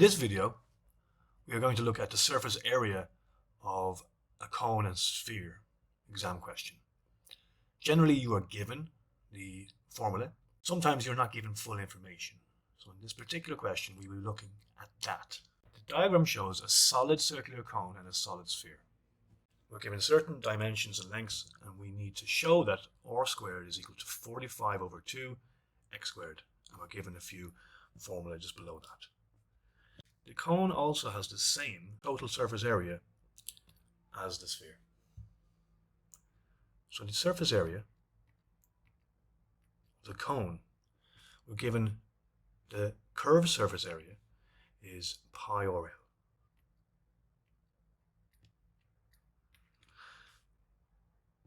this video, we are going to look at the surface area of a cone and sphere exam question. Generally, you are given the formula. Sometimes you're not given full information. So in this particular question, we will be looking at that. The diagram shows a solid circular cone and a solid sphere. We're given certain dimensions and lengths, and we need to show that r squared is equal to 45 over 2 x squared. And we're given a few formulae just below that. The cone also has the same total surface area as the sphere. So the surface area of the cone, we're given the curved surface area is pi r L.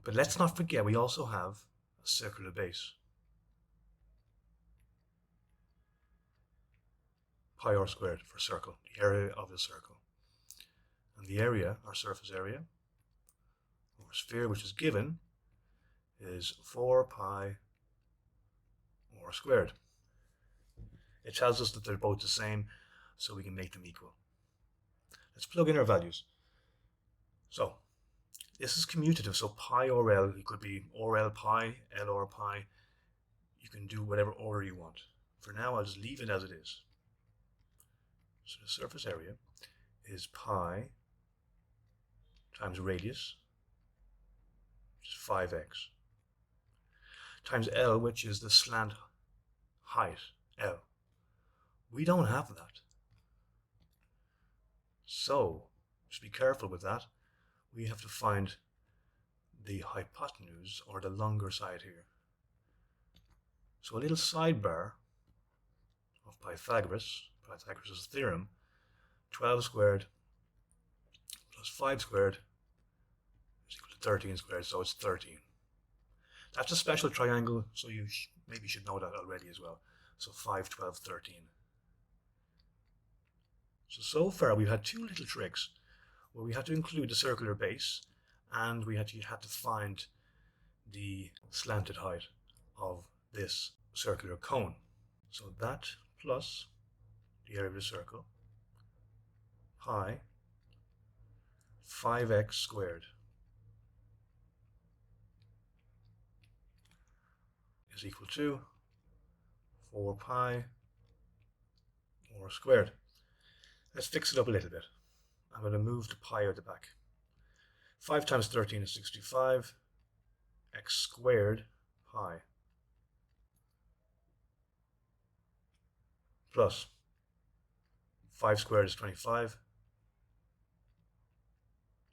But let's not forget we also have a circular base. Pi r squared for circle, the area of the circle. And the area, our surface area, or sphere, which is given, is 4 pi r squared. It tells us that they're both the same, so we can make them equal. Let's plug in our values. So, this is commutative, so pi r L, it could be r L pi, L r pi. You can do whatever order you want. For now, I'll just leave it as it is. So the surface area is pi times radius, which is 5x, times L, which is the slant height, L. We don't have that. So, just be careful with that. We have to find the hypotenuse, or the longer side here. So a little sidebar of Pythagoras' theorem, 12 squared plus 5 squared is equal to 13 squared, so it's 13. That's a special triangle, so you maybe should know that already as well. So 5, 12, 13. So far we've had two little tricks where we had to include the circular base and we had to find the slanted height of this circular cone. So that plus the area of the circle, pi 5x squared is equal to 4 pi r squared. Let's fix it up a little bit. I'm going to move the pi out the back. 5 times 13 is 65, x squared pi plus 5 squared is 25,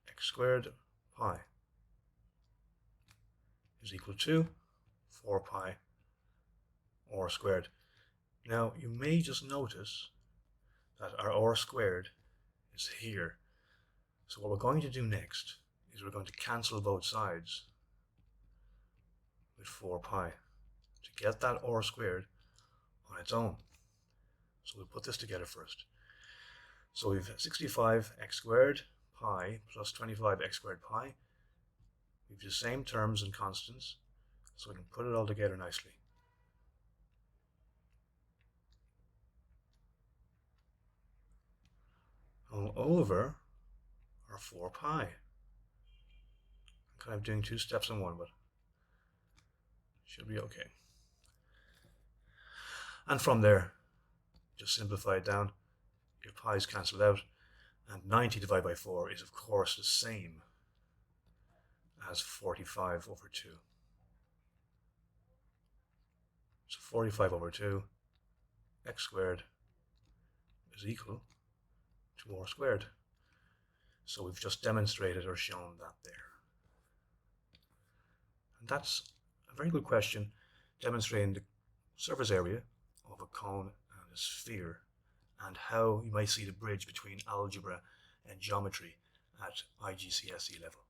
x squared pi is equal to 4 pi r squared. Now you may just notice that our r squared is here. So what we're going to do next is we're going to cancel both sides with 4 pi to get that r squared on its own. So we'll put this together first. So we've 65 x squared pi plus 25 x squared pi. We've the same terms and constants, so we can put it all together nicely. All over our 4 pi. I'm kind of doing two steps in one, but should be okay. And from there, just simplify it down. Your pi's cancelled out, and 90 divided by 4 is of course the same as 45 over 2. So 45 over 2 x squared is equal to r squared. So we've just demonstrated or shown that there. And that's a very good question, demonstrating the surface area of a cone and a sphere, and how you might see the bridge between algebra and geometry at iGCSE level.